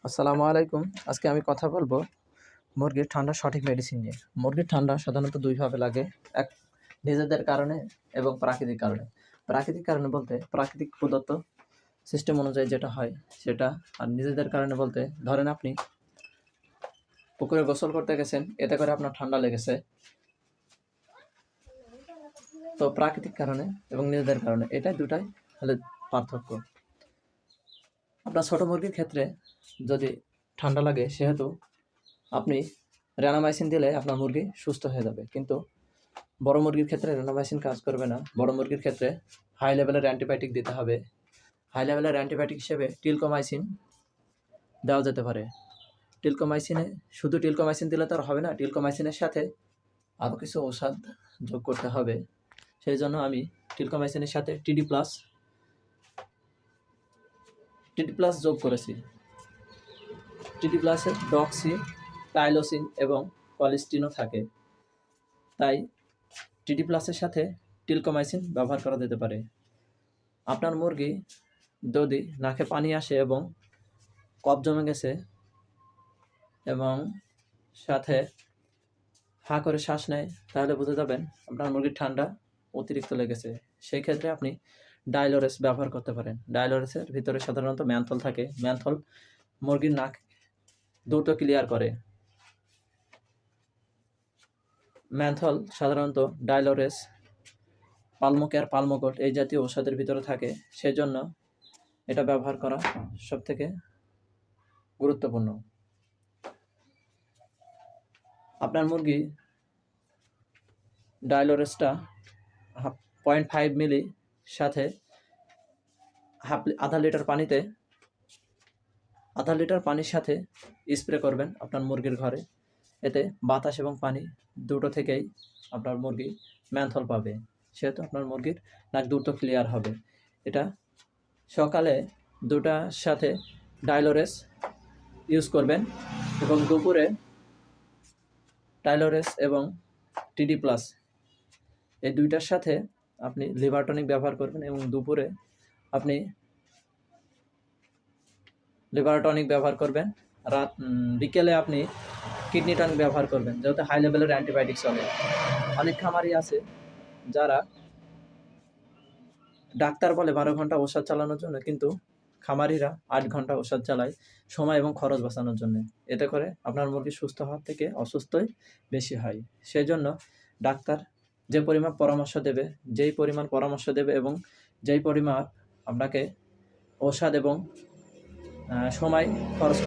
আসসালামু আলাইকুম। আজকে আমি কথা বলবো মুরগির ঠান্ডার সঠিক মেডিসিন নিয়ে। মুরগির ঠান্ডা সাধারণত ২ ভাবে লাগে। এক নিজেদের কারণে এবং প্রাকৃতিক কারণে। প্রাকৃতিক কারণে বলতে প্রাকৃতিক প্রদত্ত সিস্টেম অনুযায়ী যেটা হয় সেটা। আর নিজেদের কারণে বলতে ধরেন আপনি পুকুরে গোসল করতে গেছেন, এতে করে আপনার ঠান্ডা লেগেছে। তো প্রাকৃতিক কারণে এবং নিজেদের কারণে এটাই দুটাই হলো পার্থক্য। আপনার ছোট মুরগির ক্ষেত্রে যদি ঠান্ডা লাগে সেহেতু আপনি রেনামাইসিন দিলে আপনার মুরগি সুস্থ হয়ে যাবে। কিন্তু বড় মুরগির ক্ষেত্রে রেনামাইসিন কাজ করবে না। বড় মুরগির ক্ষেত্রে হাই লেভেলের অ্যান্টিবায়োটিক দিতে হবে। হাই লেভেলের অ্যান্টিবায়োটিক হিসেবে টিলকোমাইসিন দেওয়া যেতে পারে। শুধু টিলকোমাইসিন দিলে তো আর হবে না। টিলকোমাইসিনের সাথে আরও কিছু ঔষধ যোগ করতে হবে। সেই জন্য আমি টিলকোমাইসিনের সাথে টিডি প্লাস যোগ করেছি। টিডি প্লাসে ডক্সি, টাইলোসিন এবং কলিস্টিনও থাকে। তাই টিডি প্লাসের সাথে টিলকোমাইসিন ব্যবহার করা যেতে পারে। আপনার মুরগি যদি নাকে পানি আসে এবং কফ জমে গেছে এবং সাথে হাঁ করে শ্বাস নেয়, তাহলে বুঝে যাবেন আপনার মুরগির ঠান্ডা অতিরিক্ত লেগেছে। সেই ক্ষেত্রে আপনি ডাইলোরেস ব্যবহার করতে পারেন। ডাইলোরেসের ভিতরে সাধারণত ম্যানথল থাকে। ম্যানথল মুরগির নাক দ্রুত ক্লিয়ার করে। ম্যানথল সাধারণত ডাইলোরেস, পালমোকেয়ার, পালমোকোল্ড এই জাতীয় ঔষধের ভিতরে থাকে। সেজন্য এটা ব্যবহার করা সবথেকে গুরুত্বপূর্ণ। আপনার মুরগি ডাইলোরেসটা 0.5 মিলি সাথে আধা লিটার পানির সাথে স্প্রে করবেন আপনার মুরগির ঘরে। এতে বাতাস এবং পানি দুটো থেকেই আপনার মুরগি ম্যানথল পাবে। সেহেতু আপনার মুরগির নাক দ্রুত ক্লিয়ার হবে। এটা সকালে দুটার সাথে ডাইলোরেস ইউজ করবেন এবং দুপুরে ডাইলোরেস এবং টিডি প্লাস এই দুইটার সাথে আপনি লিভার টনিক ব্যবহার করবেন এবং দুপুরে আপনি লিভার টনিক ব্যবহার করবেন। বিকেলে আপনি কিডনি টনিক ব্যবহার করবেন, যেহেতু হাই লেভেলের অ্যান্টিবায়োটিক চলে। অনেক খামারি আছে যারা ডাক্তার বলে 12 ঘন্টা ওষুধ চালানোর জন্য, কিন্তু খামারিরা 8 ঘন্টা ওষুধ চালায় সময় এবং খরচ বাঁচানোর জন্য। এতে করে আপনার মুরগি সুস্থ হওয়ার থেকে অসুস্থই বেশি হয়। সেই জন্য ডাক্তার যেই পরিমাণ পরামর্শ দেবে এবং যেই পরিমাণ আপনাকে ঔষধ এবং সময় খরচ